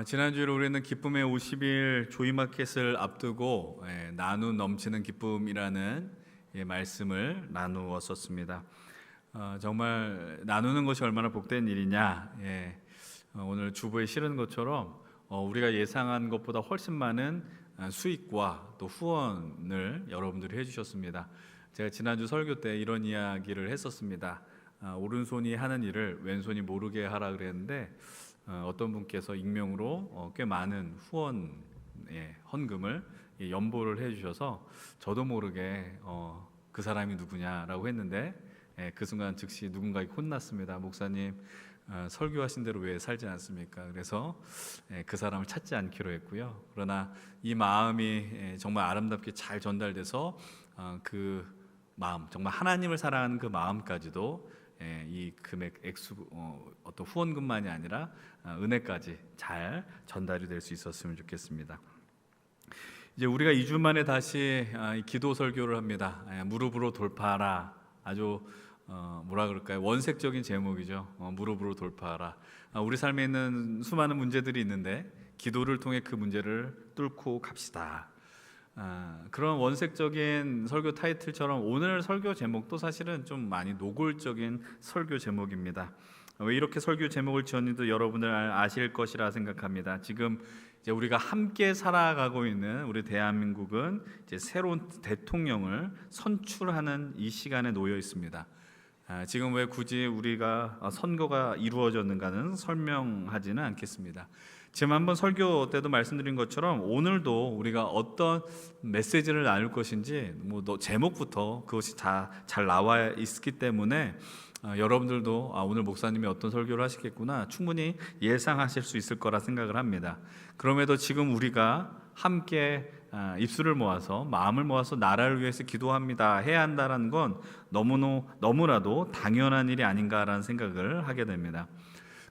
지난주에 우리는 기쁨의 50일 조이마켓을 앞두고 나눈 넘치는 기쁨이라는 말씀을 나누었었습니다. 정말 나누는 것이 얼마나 복된 일이냐. 오늘 주보에 실은 것처럼 우리가 예상한 것보다 훨씬 많은 수익과 또 후원을 여러분들이 해주셨습니다. 제가 지난주 설교 때 이런 이야기를 했었습니다. 오른손이 하는 일을 왼손이 모르게 하라 그랬는데 어떤 분께서 익명으로 꽤 많은 후원 헌금을 연보를 해주셔서 저도 모르게 그 사람이 누구냐라고 했는데 그 순간 즉시 누군가에게 혼났습니다. 목사님, 설교하신 대로 왜 살지 않습니까? 그래서 그 사람을 찾지 않기로 했고요. 그러나 이 마음이 정말 아름답게 잘 전달돼서 그 마음, 정말 하나님을 사랑하는 그 마음까지도 이 금액 액수 어떤 후원금만이 아니라 은혜까지 잘 전달이 될 수 있었으면 좋겠습니다. 이제 우리가 2주 만에 다시 기도 설교를 합니다. 무릎으로 돌파하라. 아주 뭐라 그럴까요? 원색적인 제목이죠. 무릎으로 돌파하라. 우리 삶에 있는 수많은 문제들이 있는데 기도를 통해 그 문제를 뚫고 갑시다. 그런 원색적인 설교 타이틀처럼 오늘 설교 제목도 사실은 좀 많이 노골적인 설교 제목입니다. 왜 이렇게 설교 제목을 지었는지도 여러분들 아실 것이라 생각합니다. 지금 이제 우리가 함께 살아가고 있는 우리 대한민국은 이제 새로운 대통령을 선출하는 이 시간에 놓여 있습니다. 지금 왜 굳이 우리가 선거가 이루어졌는가는 설명하지는 않겠습니다. 지금 한번 설교 때도 말씀드린 것처럼 오늘도 우리가 어떤 메시지를 나눌 것인지 제목부터 그것이 다 잘 나와 있기 때문에 여러분들도 오늘 목사님이 어떤 설교를 하시겠구나 충분히 예상하실 수 있을 거라 생각을 합니다. 그럼에도 지금 우리가 함께 입술을 모아서 마음을 모아서 나라를 위해서 기도합니다 해야 한다는 건 너무나도 당연한 일이 아닌가라는 생각을 하게 됩니다.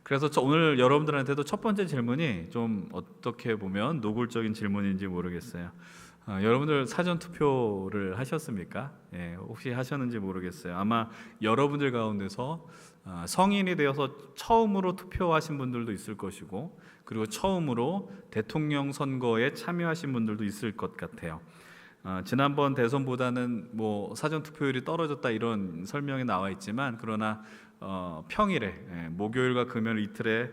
그래서 오늘 여러분들한테도 첫 번째 질문이 좀 어떻게 보면 노골적인 질문인지 모르겠어요. 여러분들 사전 투표를 하셨습니까? 혹시 하셨는지 모르겠어요. 아마 여러분들 가운데서 성인이 되어서 처음으로 투표하신 분들도 있을 것이고, 그리고 처음으로 대통령 선거에 참여하신 분들도 있을 것 같아요. 지난번 대선보다는 사전 투표율이 떨어졌다 이런 설명이 나와 있지만, 그러나 평일에 목요일과 금요일 이틀에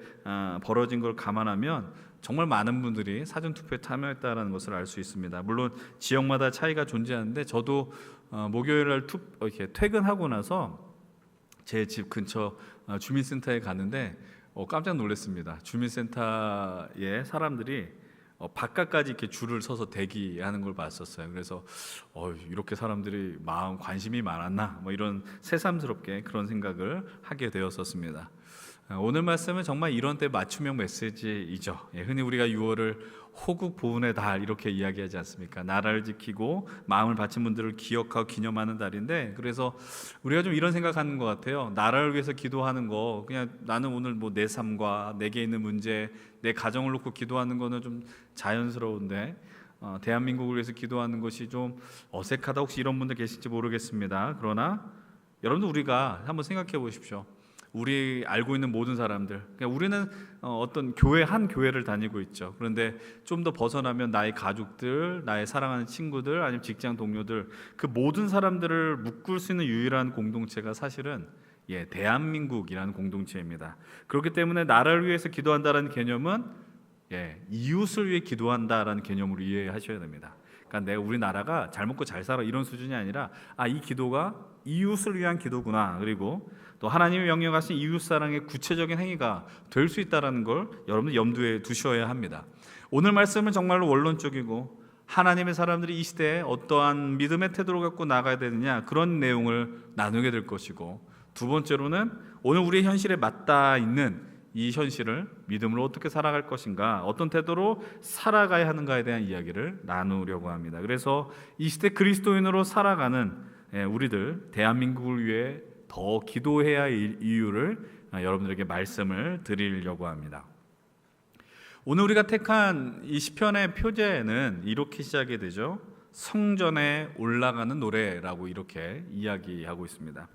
벌어진 걸 감안하면 정말 많은 분들이 사전 투표에 참여했다는 것을 알 수 있습니다. 물론 지역마다 차이가 존재하는데 저도 목요일 날 이렇게 퇴근하고 나서 제 집 근처 주민센터에 갔는데 깜짝 놀랐습니다. 주민센터에 사람들이 바깥까지 이렇게 줄을 서서 대기하는 걸 봤었어요. 그래서 이렇게 사람들이 관심이 많았나 이런 새삼스럽게 그런 생각을 하게 되었었습니다. 오늘 말씀은 정말 이런 때 맞춤형 메시지이죠. 흔히 우리가 6월을 호국 보훈의 달 이렇게 이야기하지 않습니까? 나라를 지키고 마음을 바친 분들을 기억하고 기념하는 달인데, 그래서 우리가 좀 이런 생각하는 것 같아요. 나라를 위해서 기도하는 거 그냥 나는 오늘 내 삶과 내게 있는 문제, 내 가정을 놓고 기도하는 거는 좀 자연스러운데 대한민국을 위해서 기도하는 것이 좀 어색하다, 혹시 이런 분들 계실지 모르겠습니다. 그러나 여러분들 우리가 한번 생각해 보십시오. 우리 알고 있는 모든 사람들, 우리는 어떤 한 교회를 다니고 있죠. 그런데 좀 더 벗어나면 나의 가족들, 나의 사랑하는 친구들, 아니면 직장 동료들, 그 모든 사람들을 묶을 수 있는 유일한 공동체가 사실은 대한민국이라는 공동체입니다. 그렇기 때문에 나라를 위해서 기도한다는 개념은 이웃을 위해 기도한다라는 개념으로 이해하셔야 됩니다. 그러니까 우리나라가 잘 먹고 잘 살아 이런 수준이 아니라 이 기도가 이웃을 위한 기도구나, 그리고 또 하나님이 명령하신 이웃 사랑의 구체적인 행위가 될 수 있다는 걸 여러분들 염두에 두셔야 합니다. 오늘 말씀은 정말로 원론적이고 하나님의 사람들이 이 시대에 어떠한 믿음의 태도를 갖고 나가야 되느냐, 그런 내용을 나누게 될 것이고, 두 번째로는 오늘 우리의 현실에 맞닿아 있는 이 현실을 믿음으로 어떻게 살아갈 것인가, 어떤 태도로 살아가야 하는가에 대한 이야기를 나누려고 합니다. 그래서 이 시대 그리스도인으로 살아가는 우리들, 대한민국을 위해 더 기도해야 할 이유를 여러분들에게 말씀을 드리려고 합니다. 오늘 우리가 택한 이 시편의 표제는 이렇게 시작이 되죠. 성전에 올라가는 노래라고 이렇게 이야기하고 있습니다.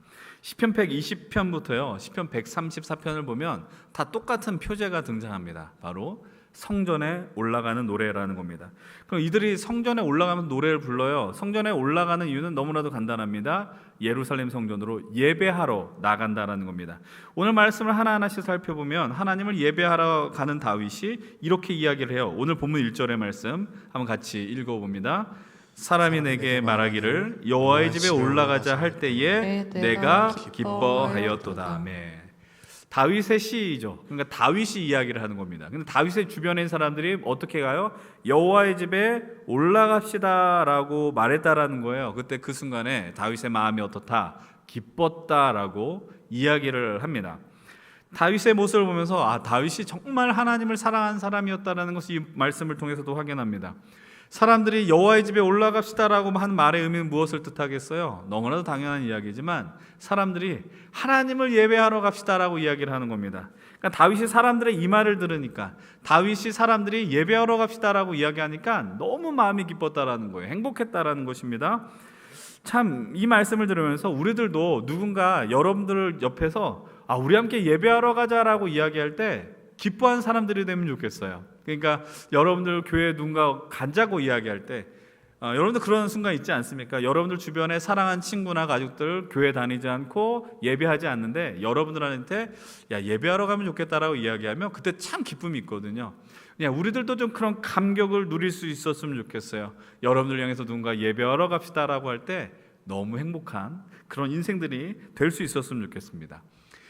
시편 120편부터요 시편 134편을 보면 다 똑같은 표제가 등장합니다. 바로 성전에 올라가는 노래라는 겁니다. 그럼 이들이 성전에 올라가면서 노래를 불러요. 성전에 올라가는 이유는 너무나도 간단합니다. 예루살렘 성전으로 예배하러 나간다라는 겁니다. 오늘 말씀을 하나하나씩 살펴보면 하나님을 예배하러 가는 다윗이 이렇게 이야기를 해요. 오늘 본문 1절의 말씀 한번 같이 읽어봅니다. 사람이 내게 말하기를 여호와의 집에 올라가자 할 때에 내가 기뻐하였도다. 아멘. 다윗의 시이죠. 그러니까 다윗이 이야기를 하는 겁니다. 근데 다윗의 주변에 있는 사람들이 어떻게 가요? 여호와의 집에 올라갑시다라고 말했다라는 거예요. 그때 그 순간에 다윗의 마음이 어떻다? 기뻤다라고 이야기를 합니다. 다윗의 모습을 보면서 다윗이 정말 하나님을 사랑한 사람이었다라는 것을 이 말씀을 통해서도 확인합니다. 사람들이 여호와의 집에 올라갑시다라고 한 말의 의미는 무엇을 뜻하겠어요? 너무나도 당연한 이야기지만 사람들이 하나님을 예배하러 갑시다라고 이야기를 하는 겁니다. 그러니까 다윗이 사람들의 이 말을 들으니까, 다윗이 사람들이 예배하러 갑시다라고 이야기하니까 너무 마음이 기뻤다라는 거예요. 행복했다라는 것입니다. 참 이 말씀을 들으면서 우리들도 누군가 여러분들 옆에서 우리 함께 예배하러 가자라고 이야기할 때 기뻐하는 사람들이 되면 좋겠어요. 그러니까 여러분들 교회에 누군가 가자고 이야기할 때 여러분들 그런 순간 있지 않습니까? 여러분들 주변에 사랑하는 친구나 가족들 교회 다니지 않고 예배하지 않는데 여러분들한테 예배하러 가면 좋겠다라고 이야기하면 그때 참 기쁨이 있거든요. 그냥 우리들도 좀 그런 감격을 누릴 수 있었으면 좋겠어요. 여러분들 향해서 누군가 예배하러 갑시다라고 할 때 너무 행복한 그런 인생들이 될 수 있었으면 좋겠습니다.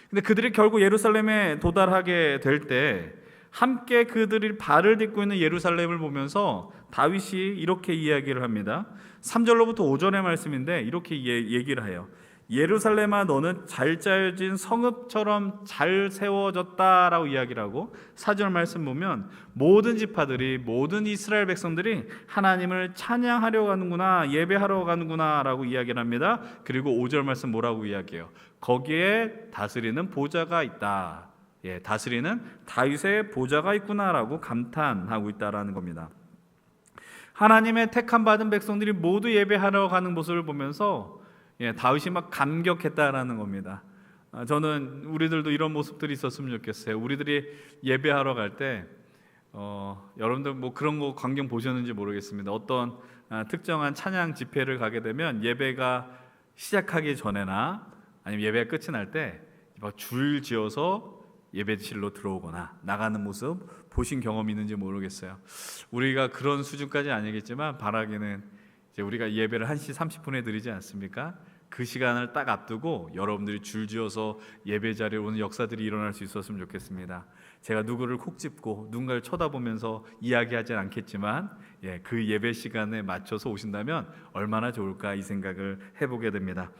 근데 그들이 결국 예루살렘에 도달하게 될 때 함께 그들이 발을 딛고 있는 예루살렘을 보면서 다윗이 이렇게 이야기를 합니다. 3절로부터 5절의 말씀인데 이렇게 얘기를 해요. 예루살렘아 너는 잘 짜여진 성읍처럼 잘 세워졌다라고 이야기를 하고 4절 말씀 보면 모든 지파들이, 모든 이스라엘 백성들이 하나님을 찬양하려 가는구나, 예배하러 가는구나 라고 이야기를 합니다. 그리고 5절 말씀 뭐라고 이야기해요? 거기에 다스리는 보좌가 있다. 다스리는 다윗의 보좌가 있구나라고 감탄하고 있다라는 겁니다. 하나님의 택함 받은 백성들이 모두 예배하러 가는 모습을 보면서 다윗이 막 감격했다라는 겁니다. 저는 우리들도 이런 모습들이 있었으면 좋겠어요. 우리들이 예배하러 갈 때 여러분들 뭐 그런 거 광경 보셨는지 모르겠습니다. 어떤 특정한 찬양 집회를 가게 되면 예배가 시작하기 전에나 아니면 예배가 끝이 날 때 줄 지어서 예배실로 들어오거나 나가는 모습 보신 경험이 있는지 모르겠어요. 우리가 그런 수준까지 아니겠지만 바라기는 이제 우리가 예배를 1시 30분에 드리지 않습니까? 그 시간을 딱 앞두고 여러분들이 줄지어서 예배 자리에 오는 역사들이 일어날 수 있었으면 좋겠습니다. 제가 누구를 콕 집고 누군가를 쳐다보면서 이야기하진 않겠지만 그 예배 시간에 맞춰서 오신다면 얼마나 좋을까 이 생각을 해보게 됩니다.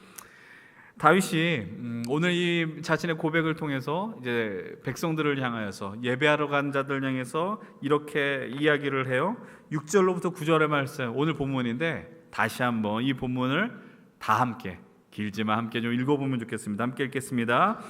다윗이 오늘 이 자신의 고백을 통해서 이제 백성들을 향하여서 예배하러 간 자들 향해서 이렇게 이야기를 해요. 6절로부터 9절의 말씀 오늘 본문인데 다시 한번 이 본문을 다 함께 길지만 함께 좀 읽어보면 좋겠습니다. 함께 읽겠습니다.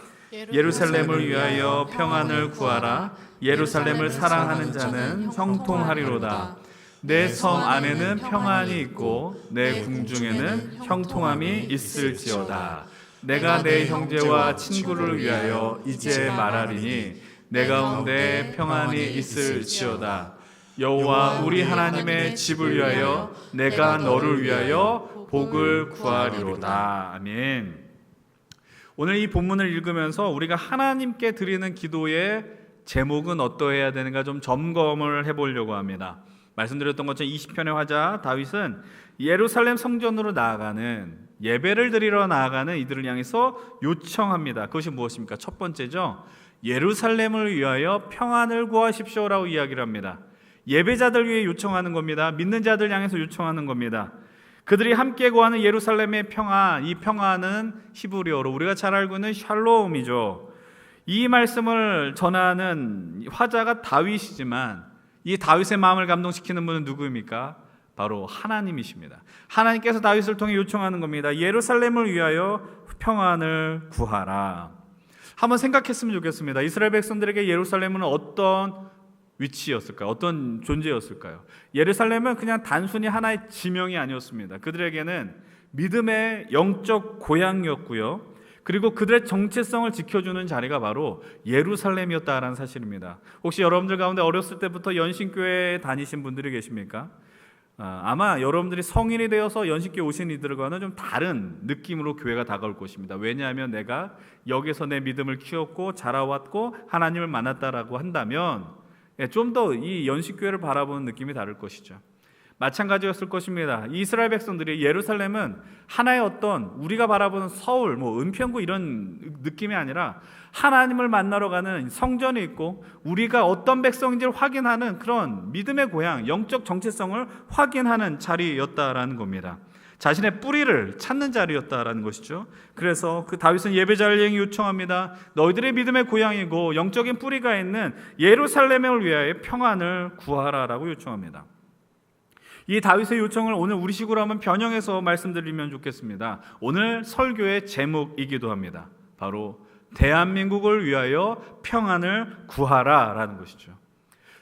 예루살렘을 위하여 평안을 구하라. 예루살렘을 사랑하는 자는 형통하리로다. 내 성 안에는 평안이 있고 내 궁중에는 형통함이 있을지어다. 내가 내 형제와 친구를 위하여 이제 말하리니 내 가운데 평안이 있을지어다. 여호와 우리 하나님의 집을 위하여 내가 너를 위하여 복을 구하리로다. 아멘. 오늘 이 본문을 읽으면서 우리가 하나님께 드리는 기도의 제목은 어떠해야 되는가 좀 점검을 해보려고 합니다. 말씀드렸던 것처럼 20편의 화자 다윗은 예루살렘 성전으로 나아가는 예배를 드리러 나아가는 이들을 향해서 요청합니다. 그것이 무엇입니까? 첫 번째죠. 예루살렘을 위하여 평안을 구하십시오라고 이야기를 합니다. 예배자들 위해 요청하는 겁니다. 믿는 자들 향해서 요청하는 겁니다. 그들이 함께 구하는 예루살렘의 평안, 이 평안은 히브리어로 우리가 잘 알고 있는 샬롬이죠. 이 말씀을 전하는 화자가 다윗이지만 이 다윗의 마음을 감동시키는 분은 누구입니까? 바로 하나님이십니다. 하나님께서 다윗을 통해 요청하는 겁니다. 예루살렘을 위하여 평안을 구하라. 한번 생각했으면 좋겠습니다. 이스라엘 백성들에게 예루살렘은 어떤 위치였을까요? 어떤 존재였을까요? 예루살렘은 그냥 단순히 하나의 지명이 아니었습니다. 그들에게는 믿음의 영적 고향이었고요. 그리고 그들의 정체성을 지켜주는 자리가 바로 예루살렘이었다라는 사실입니다. 혹시 여러분들 가운데 어렸을 때부터 연신교회에 다니신 분들이 계십니까? 아마 여러분들이 성인이 되어서 연식교회 오신 이들과는 좀 다른 느낌으로 교회가 다가올 것입니다. 왜냐하면 내가 여기서 내 믿음을 키웠고 자라왔고 하나님을 만났다라고 한다면 좀 더 이 연식교회를 바라보는 느낌이 다를 것이죠. 마찬가지였을 것입니다. 이스라엘 백성들이 예루살렘은 하나의 어떤 우리가 바라보는 서울, 은평구 이런 느낌이 아니라 하나님을 만나러 가는 성전이 있고 우리가 어떤 백성인지를 확인하는 그런 믿음의 고향, 영적 정체성을 확인하는 자리였다라는 겁니다. 자신의 뿌리를 찾는 자리였다라는 것이죠. 그래서 그 다윗은 예배자를 요청합니다. 너희들의 믿음의 고향이고 영적인 뿌리가 있는 예루살렘을 위하여 평안을 구하라라고 요청합니다. 이 다윗의 요청을 오늘 우리식으로 한번 변형해서 말씀드리면 좋겠습니다. 오늘 설교의 제목이기도 합니다. 바로 대한민국을 위하여 평안을 구하라라는 것이죠.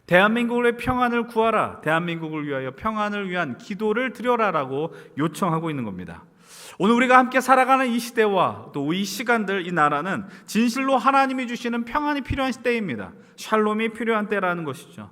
대한민국의 평안을 구하라, 대한민국을 위하여 평안을 위한 기도를 드려라라고 요청하고 있는 겁니다. 오늘 우리가 함께 살아가는 이 시대와 또 이 시간들, 이 나라는 진실로 하나님이 주시는 평안이 필요한 시대입니다. 샬롬이 필요한 때라는 것이죠.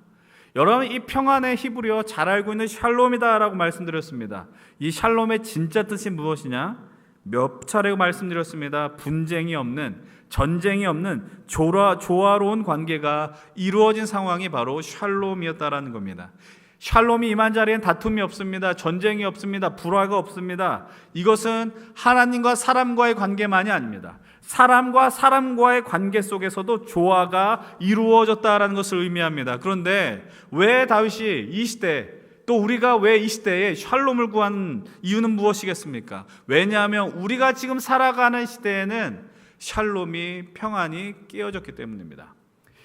여러분, 이 평안의 히브리어 잘 알고 있는 샬롬이다라고 말씀드렸습니다. 이 샬롬의 진짜 뜻이 무엇이냐? 몇 차례 말씀드렸습니다. 분쟁이 없는, 전쟁이 없는 조화로운 관계가 이루어진 상황이 바로 샬롬이었다라는 겁니다. 샬롬이 임한 자리엔 다툼이 없습니다. 전쟁이 없습니다. 불화가 없습니다. 이것은 하나님과 사람과의 관계만이 아닙니다. 사람과 사람과의 관계 속에서도 조화가 이루어졌다라는 것을 의미합니다. 그런데 왜 다윗이 이 시대, 또 우리가 왜 이 시대에 샬롬을 구한 이유는 무엇이겠습니까? 왜냐하면 우리가 지금 살아가는 시대에는 샬롬이, 평안이 깨어졌기 때문입니다.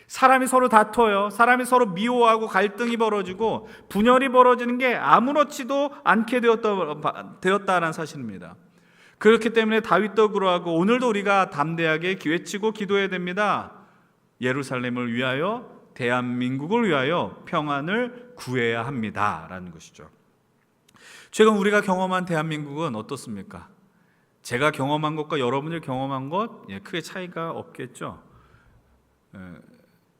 사람이 서로 다퉈요. 사람이 서로 미워하고 갈등이 벌어지고 분열이 벌어지는 게 아무렇지도 않게 되었다라는 사실입니다. 그렇기 때문에 다윗도 그러하고 오늘도 우리가 담대하게 외치고 기도해야 됩니다. 예루살렘을 위하여, 대한민국을 위하여 평안을 구해야 합니다라는 것이죠. 최근 우리가 경험한 대한민국은 어떻습니까? 제가 경험한 것과 여러분이 경험한 것 크게 차이가 없겠죠.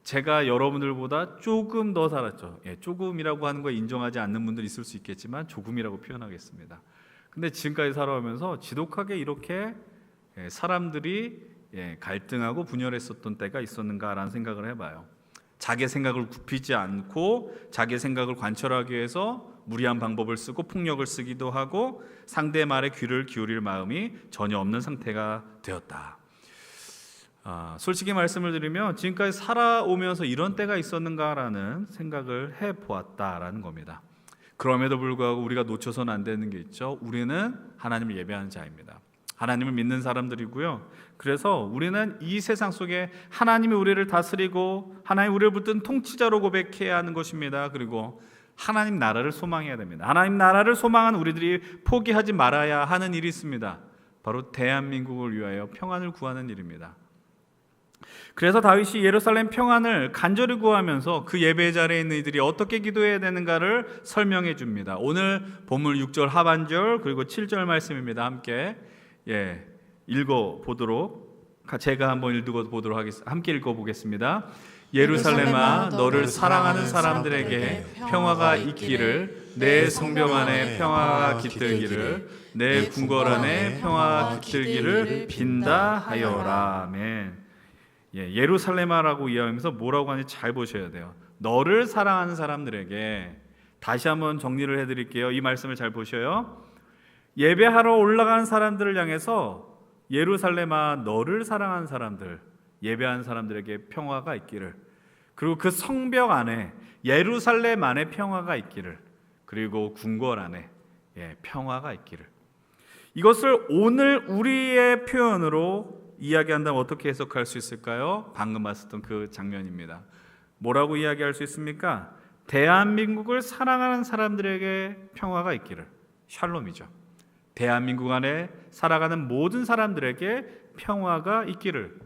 제가 여러분들보다 조금 더 살았죠. 조금이라고 하는 거 인정하지 않는 분들 있을 수 있겠지만 조금이라고 표현하겠습니다. 근데 지금까지 살아오면서 지독하게 이렇게 사람들이 갈등하고 분열했었던 때가 있었는가라는 생각을 해봐요. 자기 생각을 굽히지 않고 자기 생각을 관철하기 위해서 무리한 방법을 쓰고 폭력을 쓰기도 하고 상대의 말에 귀를 기울일 마음이 전혀 없는 상태가 되었다. 솔직히 말씀을 드리면 지금까지 살아오면서 이런 때가 있었는가라는 생각을 해보았다라는 겁니다. 그럼에도 불구하고 우리가 놓쳐서는 안 되는 게 있죠. 우리는 하나님을 예배하는 자입니다. 하나님을 믿는 사람들이고요. 그래서 우리는 이 세상 속에 하나님이 우리를 다스리고 하나님 우리를 붙든 통치자로 고백해야 하는 것입니다. 그리고 하나님 나라를 소망해야 됩니다. 하나님 나라를 소망한 우리들이 포기하지 말아야 하는 일이 있습니다. 바로 대한민국을 위하여 평안을 구하는 일입니다. 그래서 다윗이 예루살렘 평안을 간절히 구하면서 그 예배 자리에 있는 이들이 어떻게 기도해야 되는가를 설명해 줍니다. 오늘 본문 6절 하반절 그리고 7절 말씀입니다. 함께 읽어보도록, 제가 한번 읽어보도록 하겠습니다. 함께 읽어보겠습니다. 예루살렘아, 너를 사랑하는 사람들에게 평화가 있기를, 내 성벽 안에 평화가 깃들기를, 내 궁궐 안에 평화가 깃들기를 빈다 하여라. 아멘. 예루살렘아라고 이야기하면서 뭐라고 하는지 잘 보셔야 돼요. 너를 사랑하는 사람들에게, 다시 한번 정리를 해드릴게요. 이 말씀을 잘 보셔요. 예배하러 올라가는 사람들을 향해서 예루살렘아, 너를 사랑하는 사람들, 예배하는 사람들에게 평화가 있기를, 그리고 그 성벽 안에, 예루살렘 안에 평화가 있기를, 그리고 궁궐 안에 평화가 있기를. 이것을 오늘 우리의 표현으로 이야기한다면 어떻게 해석할 수 있을까요? 방금 봤었던 그 장면입니다. 뭐라고 이야기할 수 있습니까? 대한민국을 사랑하는 사람들에게 평화가 있기를, 샬롬이죠. 대한민국 안에 살아가는 모든 사람들에게 평화가 있기를.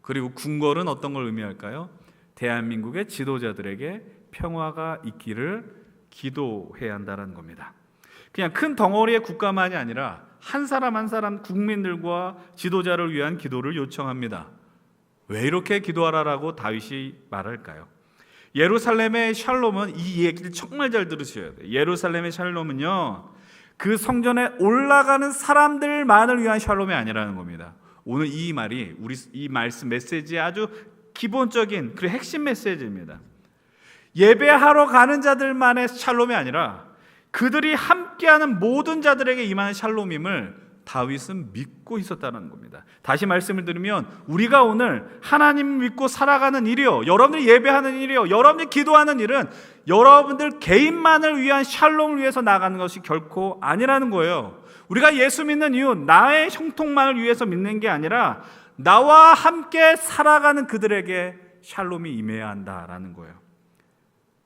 그리고 궁궐은 어떤 걸 의미할까요? 대한민국의 지도자들에게 평화가 있기를 기도해야 한다는 겁니다. 그냥 큰 덩어리의 국가만이 아니라 한 사람 한 사람 국민들과 지도자를 위한 기도를 요청합니다. 왜 이렇게 기도하라라고 다윗이 말할까요? 예루살렘의 샬롬은, 이 얘기를 정말 잘 들으셔야 돼요. 예루살렘의 샬롬은요, 그 성전에 올라가는 사람들만을 위한 샬롬이 아니라는 겁니다. 오늘 이 말이 우리 이 말씀 메시지의 아주 기본적인 그 핵심 메시지입니다. 예배하러 가는 자들만의 샬롬이 아니라 그들이 함께하는 모든 자들에게 임하는 샬롬임을 다윗은 믿고 있었다는 겁니다. 다시 말씀을 드리면, 우리가 오늘 하나님 믿고 살아가는 일이요, 여러분들이 예배하는 일이요, 여러분들이 기도하는 일은 여러분들 개인만을 위한 샬롬을 위해서 나가는 것이 결코 아니라는 거예요. 우리가 예수 믿는 이유, 나의 형통만을 위해서 믿는 게 아니라 나와 함께 살아가는 그들에게 샬롬이 임해야 한다라는 거예요.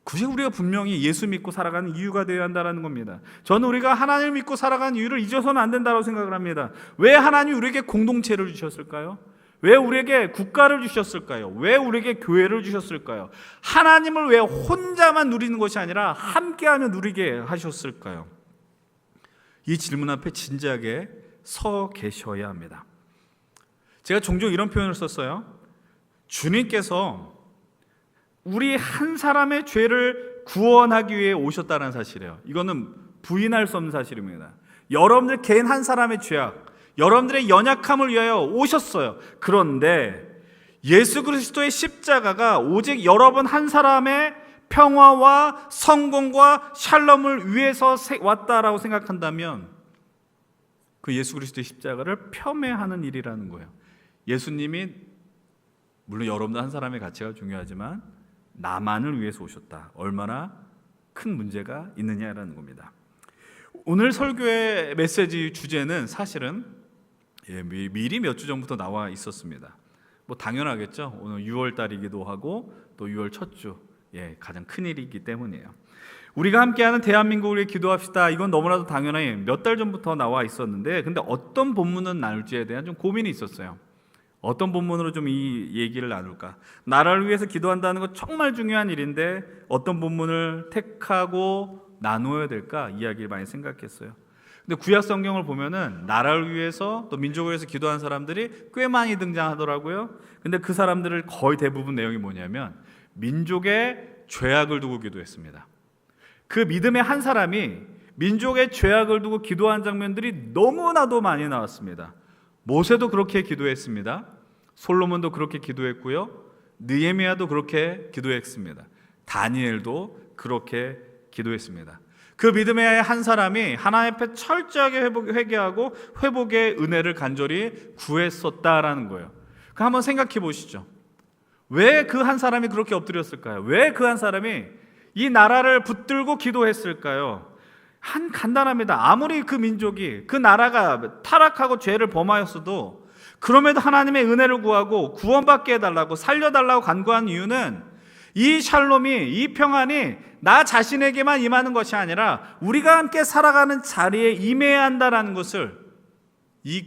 그게 우리가 분명히 예수 믿고 살아가는 이유가 되어야 한다는 겁니다. 저는 우리가 하나님을 믿고 살아가는 이유를 잊어서는 안 된다고 생각을 합니다. 왜 하나님이 우리에게 공동체를 주셨을까요? 왜 우리에게 국가를 주셨을까요? 왜 우리에게 교회를 주셨을까요? 하나님을 왜 혼자만 누리는 것이 아니라 함께하며 누리게 하셨을까요? 이 질문 앞에 진지하게 서 계셔야 합니다. 제가 종종 이런 표현을 썼어요. 주님께서 우리 한 사람의 죄를 구원하기 위해 오셨다는 사실이에요. 이거는 부인할 수 없는 사실입니다. 여러분들 개인 한 사람의 죄악, 여러분들의 연약함을 위하여 오셨어요. 그런데 예수 그리스도의 십자가가 오직 여러분 한 사람의 평화와 성공과 샬롬을 위해서 왔다라고 생각한다면 그 예수 그리스도의 십자가를 폄훼하는 일이라는 거예요. 예수님이 물론 여러분들 한 사람의 가치가 중요하지만 나만을 위해서 오셨다. 얼마나 큰 문제가 있느냐라는 겁니다. 오늘 설교의 메시지 주제는 사실은 미리 몇 주 전부터 나와 있었습니다. 뭐 당연하겠죠. 오늘 6월 달이기도 하고 또 6월 첫 주, 가장 큰 일이기 때문이에요. 우리가 함께하는 대한민국을 위해 기도합시다. 이건 너무나도 당연히 몇 달 전부터 나와 있었는데, 근데 어떤 본문은 나눌지에 대한 좀 고민이 있었어요. 어떤 본문으로 좀 이 얘기를 나눌까? 나라를 위해서 기도한다는 건 정말 중요한 일인데 어떤 본문을 택하고 나누어야 될까? 이야기를 많이 생각했어요. 근데 구약 성경을 보면은 나라를 위해서 또 민족을 위해서 기도하는 사람들이 꽤 많이 등장하더라고요. 근데 그 사람들을 거의 대부분 내용이 뭐냐면 민족의 죄악을 두고 기도했습니다. 그 믿음의 한 사람이 민족의 죄악을 두고 기도한 장면들이 너무나도 많이 나왔습니다. 모세도 그렇게 기도했습니다. 솔로몬도 그렇게 기도했고요. 느헤미야도 그렇게 기도했습니다. 다니엘도 그렇게 기도했습니다. 그 믿음의 한 사람이 하나님 앞에 철저하게 회개하고 회복의 은혜를 간절히 구했었다라는 거예요. 그럼 한번 생각해 보시죠. 왜 그 한 사람이 그렇게 엎드렸을까요? 왜 그 한 사람이 이 나라를 붙들고 기도했을까요? 간단합니다. 아무리 그 민족이, 그 나라가 타락하고 죄를 범하였어도 그럼에도 하나님의 은혜를 구하고 구원받게 해달라고, 살려달라고 간구한 이유는 이 샬롬이, 이 평안이 나 자신에게만 임하는 것이 아니라 우리가 함께 살아가는 자리에 임해야 한다는 것을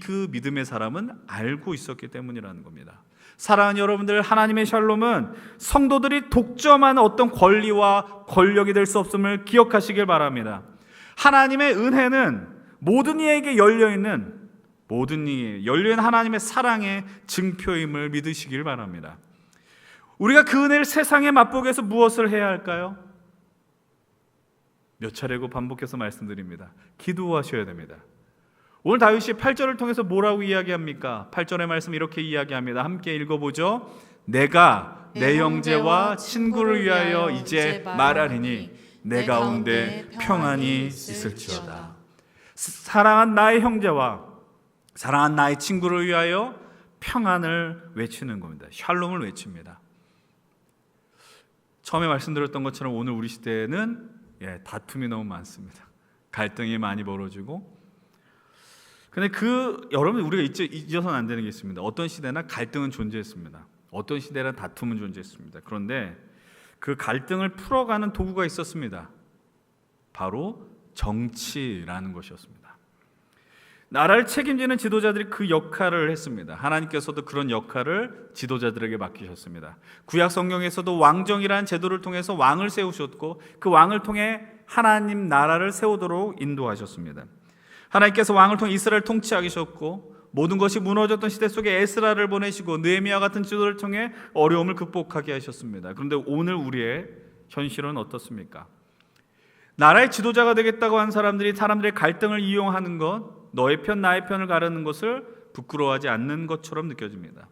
그 믿음의 사람은 알고 있었기 때문이라는 겁니다. 사랑하는 여러분들, 하나님의 샬롬은 성도들이 독점하는 어떤 권리와 권력이 될 수 없음을 기억하시길 바랍니다. 하나님의 은혜는 모든 이에게 열려있는 하나님의 사랑의 증표임을 믿으시길 바랍니다. 우리가 그 은혜를 세상에 맛보기 위해서 무엇을 해야 할까요? 몇 차례고 반복해서 말씀드립니다. 기도하셔야 됩니다. 오늘 다윗이 8절을 통해서 뭐라고 이야기합니까? 8절의 말씀 이렇게 이야기합니다. 함께 읽어보죠. 내가 내 형제와 친구를 위하여 이제 말하리니 내 가운데 평안이 있을지어다. 사랑한 나의 형제와 사랑한 나의 친구를 위하여 평안을 외치는 겁니다. 샬롬을 외칩니다. 처음에 말씀드렸던 것처럼 오늘 우리 시대에는 다툼이 너무 많습니다. 갈등이 많이 벌어지고, 근데 여러분 우리가 잊어서는 안 되는 게 있습니다. 어떤 시대나 갈등은 존재했습니다. 어떤 시대나 다툼은 존재했습니다. 그런데 그 갈등을 풀어가는 도구가 있었습니다. 바로 정치라는 것이었습니다. 나라를 책임지는 지도자들이 그 역할을 했습니다. 하나님께서도 그런 역할을 지도자들에게 맡기셨습니다. 구약 성경에서도 왕정이라는 제도를 통해서 왕을 세우셨고 그 왕을 통해 하나님 나라를 세우도록 인도하셨습니다. 하나님께서 왕을 통해 이스라엘을 통치하게 하셨고 모든 것이 무너졌던 시대 속에 에스라를 보내시고 느헤미야 같은 지도를 통해 어려움을 극복하게 하셨습니다. 그런데 오늘 우리의 현실은 어떻습니까? 나라의 지도자가 되겠다고 한 사람들이 사람들의 갈등을 이용하는 것, 너의 편 나의 편을 가르는 것을 부끄러워하지 않는 것처럼 느껴집니다.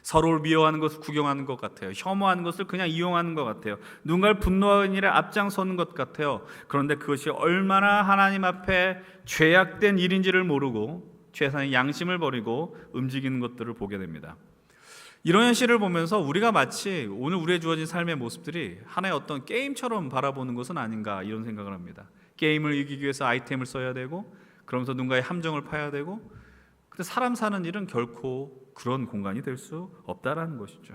서로를 미워하는 것을 구경하는 것 같아요. 혐오하는 것을 그냥 이용하는 것 같아요. 누군가를 분노하는 일에 앞장서는 것 같아요. 그런데 그것이 얼마나 하나님 앞에 죄악된 일인지를 모르고 최선의 양심을 버리고 움직이는 것들을 보게 됩니다. 이런 현실을 보면서 우리가 마치 오늘 우리의 주어진 삶의 모습들이 하나의 어떤 게임처럼 바라보는 것은 아닌가 이런 생각을 합니다. 게임을 이기기 위해서 아이템을 써야 되고 그러면서 누군가의 함정을 파야 되고, 근데 사람 사는 일은 결코 그런 공간이 될 수 없다라는 것이죠.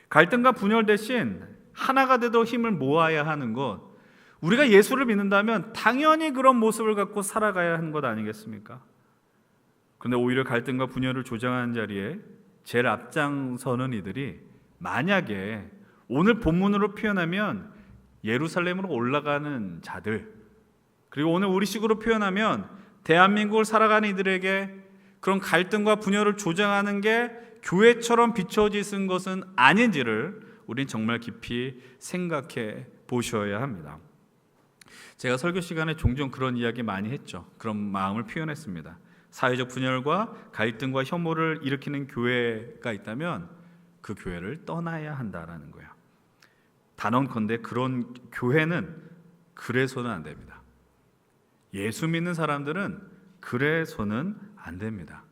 갈등과 분열 대신 하나가 되도록 힘을 모아야 하는 것, 우리가 예수를 믿는다면 당연히 그런 모습을 갖고 살아가야 하는 것 아니겠습니까? 그런데 오히려 갈등과 분열을 조장하는 자리에 제일 앞장서는 이들이 만약에 오늘 본문으로 표현하면 예루살렘으로 올라가는 자들, 그리고 오늘 우리식으로 표현하면 대한민국을 살아가는 이들에게 그런 갈등과 분열을 조장하는 게 교회처럼 비춰지는 것은 아닌지를 우린 정말 깊이 생각해 보셔야 합니다. 제가 설교 시간에 종종 그런 이야기 많이 했죠. 그런 마음을 표현했습니다. 사회적 분열과 갈등과 혐오를 일으키는 교회가 있다면 그 교회를 떠나야 한다라는 거예요. 단언컨대 그런 교회는 그래서는 안 됩니다. 예수 믿는 사람들은 그래서는 안 됩니다.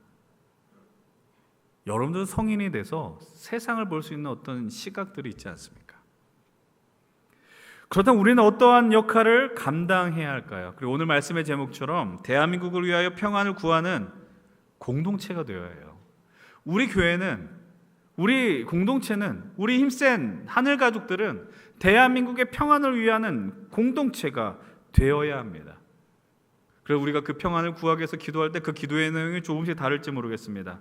여러분들 성인이 돼서 세상을 볼 수 있는 어떤 시각들이 있지 않습니까? 그렇다면 우리는 어떠한 역할을 감당해야 할까요? 그리고 오늘 말씀의 제목처럼 대한민국을 위하여 평안을 구하는 공동체가 되어야 해요. 우리 교회는, 우리 공동체는, 우리 힘센 하늘 가족들은 대한민국의 평안을 위하는 공동체가 되어야 합니다. 그래서 우리가 그 평안을 구하기 위해서 기도할 때 그 기도의 내용이 조금씩 다를지 모르겠습니다.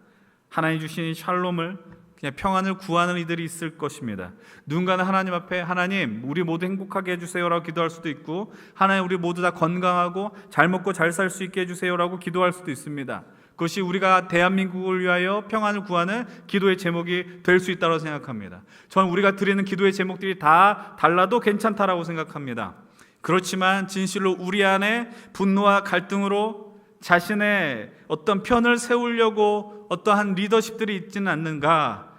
하나님 주신 샬롬을, 그냥 평안을 구하는 이들이 있을 것입니다. 누군가는 하나님 앞에 하나님 우리 모두 행복하게 해주세요라고 기도할 수도 있고, 하나님 우리 모두 다 건강하고 잘 먹고 잘 살 수 있게 해주세요라고 기도할 수도 있습니다. 그것이 우리가 대한민국을 위하여 평안을 구하는 기도의 제목이 될 수 있다고 생각합니다. 저는 우리가 드리는 기도의 제목들이 다 달라도 괜찮다라고 생각합니다. 그렇지만 진실로 우리 안에 분노와 갈등으로 자신의 어떤 편을 세우려고 어떠한 리더십들이 있지는 않는가,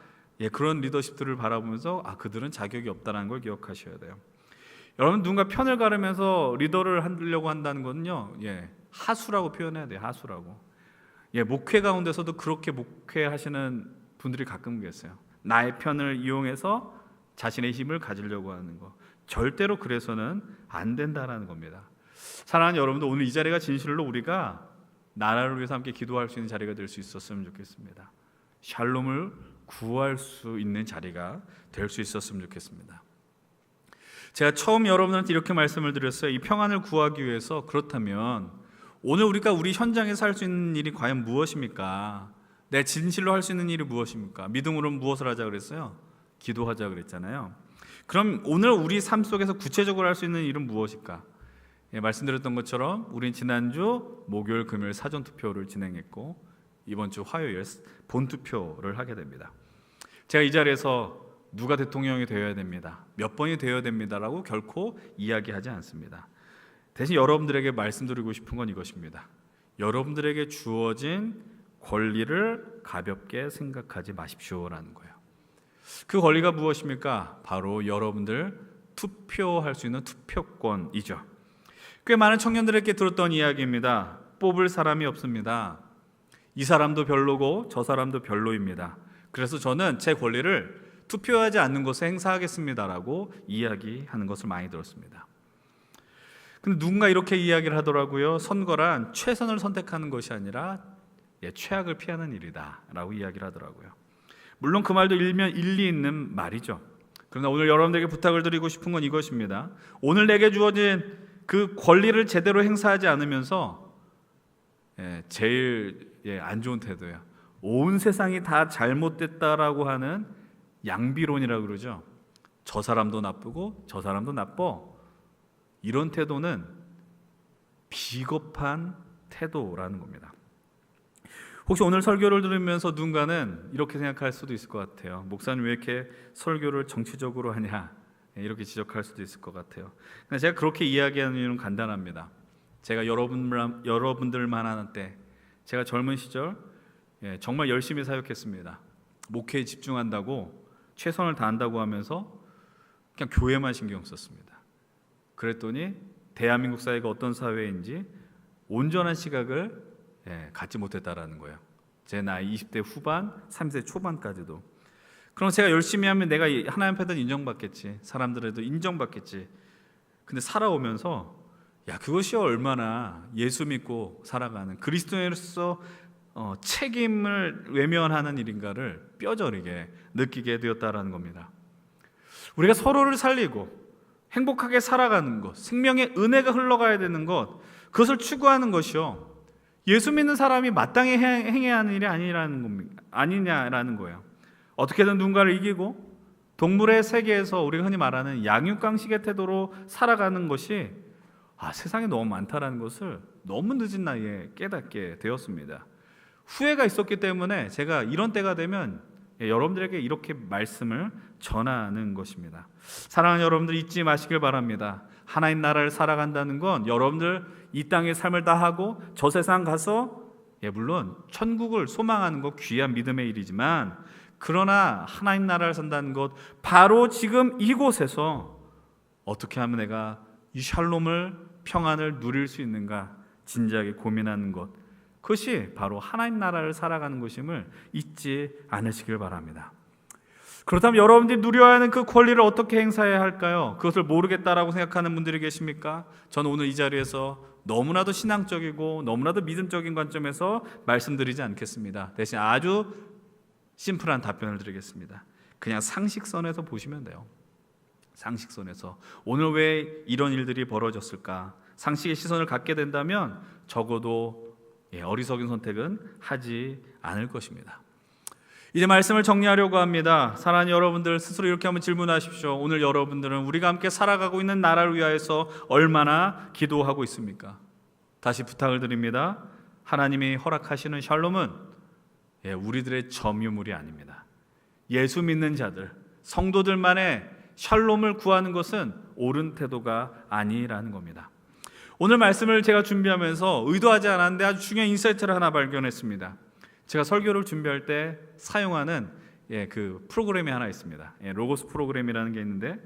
그런 리더십들을 바라보면서 그들은 자격이 없다는 걸 기억하셔야 돼요. 여러분, 누군가 편을 가르면서 리더를 하려고 한다는 것은요, 하수라고 표현해야 돼요. 하수라고. 목회 가운데서도 그렇게 목회하시는 분들이 가끔 계세요. 나의 편을 이용해서 자신의 힘을 가지려고 하는 거, 절대로 그래서는 안 된다라는 겁니다. 사랑하는 여러분들, 오늘 이 자리가 진실로 우리가 나라를 위해서 함께 기도할 수 있는 자리가 될 수 있었으면 좋겠습니다. 샬롬을 구할 수 있는 자리가 될 수 있었으면 좋겠습니다. 제가 처음 여러분들한테 이렇게 말씀을 드렸어요. 이 평안을 구하기 위해서, 그렇다면 오늘 우리가 우리 현장에서 할 수 있는 일이 과연 무엇입니까? 내 진실로 할 수 있는 일이 무엇입니까? 믿음으로는 무엇을 하자 그랬어요? 기도하자 그랬잖아요. 그럼 오늘 우리 삶 속에서 구체적으로 할 수 있는 일은 무엇일까? 말씀드렸던 것처럼 우린 지난주 목요일, 금요일 사전투표를 진행했고 이번 주 화요일 본투표를 하게 됩니다. 제가 이 자리에서 누가 대통령이 되어야 됩니다, 몇 번이 되어야 됩니다라고 결코 이야기하지 않습니다. 대신 여러분들에게 말씀드리고 싶은 건 이것입니다. 여러분들에게 주어진 권리를 가볍게 생각하지 마십시오라는 거예요. 그 권리가 무엇입니까? 바로 여러분들 투표할 수 있는 투표권이죠. 꽤 많은 청년들에게 들었던 이야기입니다. 뽑을 사람이 없습니다. 이 사람도 별로고 저 사람도 별로입니다. 그래서 저는 제 권리를 투표하지 않는 곳에 행사하겠습니다라고 이야기하는 것을 많이 들었습니다. 근데 누군가 이렇게 이야기를 하더라고요. 선거란 최선을 선택하는 것이 아니라 최악을 피하는 일이다라고 이야기를 하더라고요. 물론 그 말도 일리 있는 말이죠. 그러나 오늘 여러분들에게 부탁을 드리고 싶은 건 이것입니다. 오늘 내게 주어진 그 권리를 제대로 행사하지 않으면서 제일 안 좋은 태도예요. 온 세상이 다 잘못됐다라고 하는 양비론이라고 그러죠. 저 사람도 나쁘고 저 사람도 나빠. 이런 태도는 비겁한 태도라는 겁니다. 혹시 오늘 설교를 들으면서 누군가는 이렇게 생각할 수도 있을 것 같아요. 목사님 왜 이렇게 설교를 정치적으로 하냐, 이렇게 지적할 수도 있을 것 같아요. 근데 제가 그렇게 이야기하는 이유는 간단합니다. 제가 여러분들만 하는 때, 제가 젊은 시절 정말 열심히 사역했습니다. 목회에 집중한다고 최선을 다한다고 하면서 그냥 교회만 신경 썼습니다. 그랬더니 대한민국 사회가 어떤 사회인지 온전한 시각을 갖지 못했다라는 거예요. 제 나이 20대 후반, 30대 초반까지도. 그럼 제가 열심히 하면 내가 하나님 앞에도 인정받겠지, 사람들에도 인정받겠지. 근데 살아오면서 그것이 얼마나 예수 믿고 살아가는 그리스도인으로서 책임을 외면하는 일인가를 뼈저리게 느끼게 되었다라는 겁니다. 우리가 서로를 살리고 행복하게 살아가는 것, 생명의 은혜가 흘러가야 되는 것, 그것을 추구하는 것이요, 예수 믿는 사람이 마땅히 행해야 하는 일이 아니냐라는 거예요. 어떻게든 누군가를 이기고 동물의 세계에서 우리가 흔히 말하는 양육강식의 태도로 살아가는 것이 세상에 너무 많다라는 것을 너무 늦은 나이에 깨닫게 되었습니다. 후회가 있었기 때문에 제가 이런 때가 되면 여러분들에게 이렇게 말씀을 전하는 것입니다. 사랑하는 여러분들, 잊지 마시길 바랍니다. 하나님 나라를 살아간다는 건 여러분들 이 땅의 삶을 다 하고 저 세상 가서 물론 천국을 소망하는 것 귀한 믿음의 일이지만, 그러나 하나님 나라를 산다는 것, 바로 지금 이곳에서 어떻게 하면 내가 이 샬롬을, 평안을 누릴 수 있는가 진지하게 고민하는 것, 그것이 바로 하나님 나라를 살아가는 것임을 잊지 않으시길 바랍니다. 그렇다면 여러분들이 누려야 하는 그 권리를 어떻게 행사해야 할까요? 그것을 모르겠다라고 생각하는 분들이 계십니까? 저는 오늘 이 자리에서 너무나도 신앙적이고 너무나도 믿음적인 관점에서 말씀드리지 않겠습니다. 대신 아주 심플한 답변을 드리겠습니다. 그냥 상식선에서 보시면 돼요. 상식선에서 오늘 왜 이런 일들이 벌어졌을까? 상식의 시선을 갖게 된다면 적어도 어리석은 선택은 하지 않을 것입니다. 이제 말씀을 정리하려고 합니다. 사랑하는 여러분들, 스스로 이렇게 한번 질문하십시오. 오늘 여러분들은 우리가 함께 살아가고 있는 나라를 위하여서 얼마나 기도하고 있습니까? 다시 부탁을 드립니다. 하나님이 허락하시는 샬롬은 우리들의 점유물이 아닙니다. 예수 믿는 자들, 성도들만의 샬롬을 구하는 것은 옳은 태도가 아니라는 겁니다. 오늘 말씀을 제가 준비하면서 의도하지 않았는데 아주 중요한 인사이트를 하나 발견했습니다. 제가 설교를 준비할 때 사용하는 그 프로그램이 하나 있습니다. 로고스 프로그램이라는 게 있는데,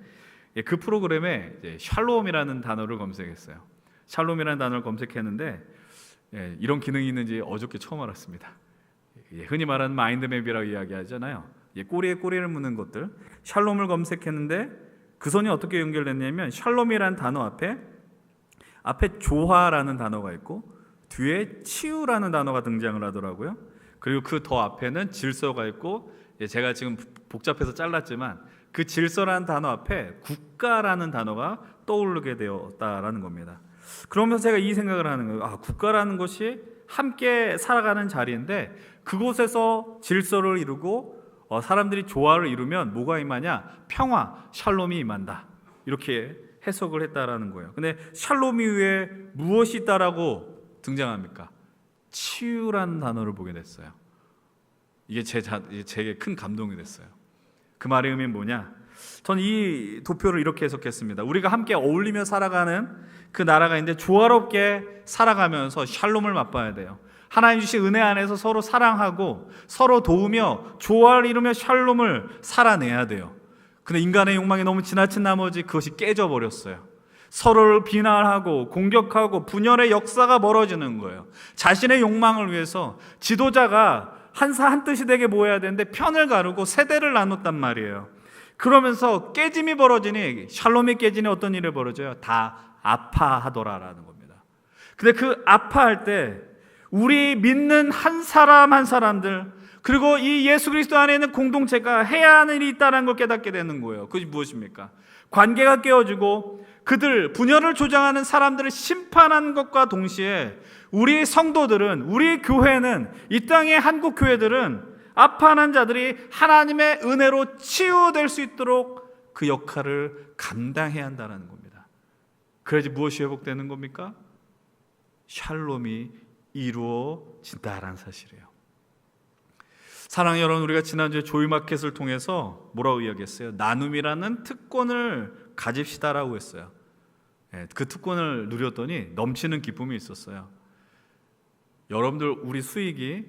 그 프로그램에 샬롬이라는 단어를 검색했어요. 샬롬이라는 단어를 검색했는데 이런 기능이 있는지 어저께 처음 알았습니다. 흔히 말하는 마인드맵이라고 이야기하잖아요. 꼬리에 꼬리를 무는 것들, 샬롬을 검색했는데 그 선이 어떻게 연결됐냐면, 샬롬이라는 단어 앞에 조화라는 단어가 있고 뒤에 치유라는 단어가 등장을 하더라고요. 그리고 그 더 앞에는 질서가 있고, 제가 지금 복잡해서 잘랐지만 그 질서라는 단어 앞에 국가라는 단어가 떠오르게 되었다라는 겁니다. 그러면서 제가 이 생각을 하는 거예요. 국가라는 것이 함께 살아가는 자리인데, 그곳에서 질서를 이루고 사람들이 조화를 이루면 뭐가 임하냐? 평화, 샬롬이 임한다. 이렇게 해석을 했다라는 거예요. 근데 샬롬 이후에 무엇이 있다라고 등장합니까? 치유라는 단어를 보게 됐어요. 이게 제게 큰 감동이 됐어요. 그 말의 의미는 뭐냐? 전 이 도표를 이렇게 해석했습니다. 우리가 함께 어울리며 살아가는 그 나라가 있는데, 조화롭게 살아가면서 샬롬을 맛봐야 돼요. 하나님 주신 은혜 안에서 서로 사랑하고 서로 도우며 조화를 이루며 샬롬을 살아내야 돼요. 근데 인간의 욕망이 너무 지나친 나머지 그것이 깨져버렸어요. 서로를 비난하고 공격하고 분열의 역사가 멀어지는 거예요. 자신의 욕망을 위해서 지도자가 한 뜻이 되게 모여야 되는데 편을 가르고 세대를 나눴단 말이에요. 그러면서 깨짐이 벌어지니, 샬롬이 깨지니 어떤 일이 벌어져요? 다 아파하더라라는 겁니다. 근데 그 아파할 때 우리 믿는 한 사람 한 사람들, 그리고 이 예수 그리스도 안에 있는 공동체가 해야 하는 일이 있다는 걸 깨닫게 되는 거예요. 그것이 무엇입니까? 관계가 깨어지고 그들 분열을 조장하는 사람들을 심판한 것과 동시에 우리 성도들은, 우리 교회는, 이 땅의 한국 교회들은 아파하는 자들이 하나님의 은혜로 치유될 수 있도록 그 역할을 감당해야 한다는 겁니다. 그래야지 무엇이 회복되는 겁니까? 샬롬이 이루어진다라는 사실이에요. 사랑하는 여러분, 우리가 지난주에 조이마켓을 통해서 뭐라고 이야기했어요? 나눔이라는 특권을 가집시다라고 했어요. 그 특권을 누렸더니 넘치는 기쁨이 있었어요. 여러분들, 우리 수익이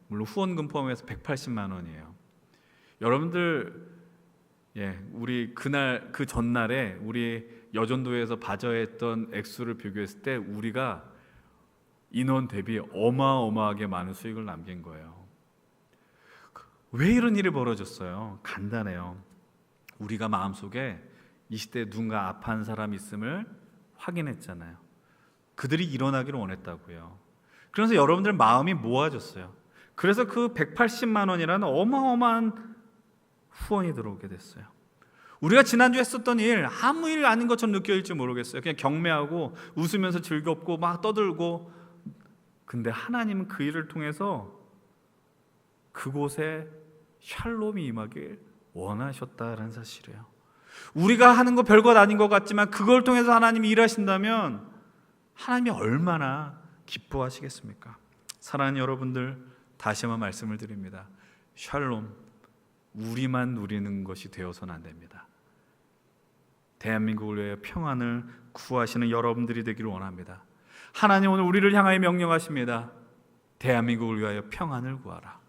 물론 후원금 포함해서 180만 원이에요. 여러분들, 우리 그날 그 전날에 우리 여전도에서 바자회했던 액수를 비교했을 때 우리가 인원 대비 어마어마하게 많은 수익을 남긴 거예요. 왜 이런 일이 벌어졌어요? 간단해요. 우리가 마음속에 이 시대에 누군가 아파한 사람이 있음을 확인했잖아요. 그들이 일어나기를 원했다고요. 그래서 여러분들 마음이 모아졌어요. 그래서 그 180만 원이라는 어마어마한 후원이 들어오게 됐어요. 우리가 지난주에 했었던 일 아무 일 아닌 것처럼 느껴질지 모르겠어요. 그냥 경매하고 웃으면서 즐겁고 막 떠들고, 근데 하나님은 그 일을 통해서 그곳에 샬롬이 임하길 원하셨다라는 사실이에요. 우리가 하는 거 별것 아닌 것 같지만 그걸 통해서 하나님이 일하신다면 하나님이 얼마나 기뻐하시겠습니까? 사랑하는 여러분들, 다시 한번 말씀을 드립니다. 샬롬, 우리만 누리는 것이 되어서는 안 됩니다. 대한민국을 위해 평안을 구하시는 여러분들이 되기를 원합니다. 하나님 오늘 우리를 향하여 명령하십니다. 대한민국을 위하여 평안을 구하라.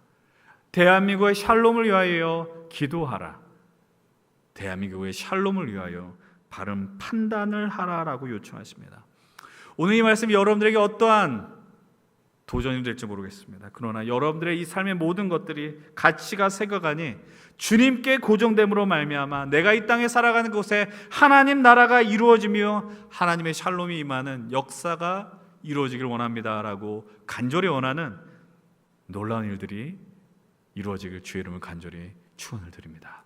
대한민국의 샬롬을 위하여 기도하라. 대한민국의 샬롬을 위하여 바른 판단을 하라라고 요청하십니다. 오늘 이 말씀이 여러분들에게 어떠한 도전이 될지 모르겠습니다. 그러나 여러분들의 이 삶의 모든 것들이 가치가 새겨가니 주님께 고정됨으로 말미암아 내가 이 땅에 살아가는 곳에 하나님 나라가 이루어지며 하나님의 샬롬이 임하는 역사가 이루어지길 원합니다라고 간절히 원하는 놀라운 일들이 이루어지길 주의 이름을 간절히 축원을 드립니다.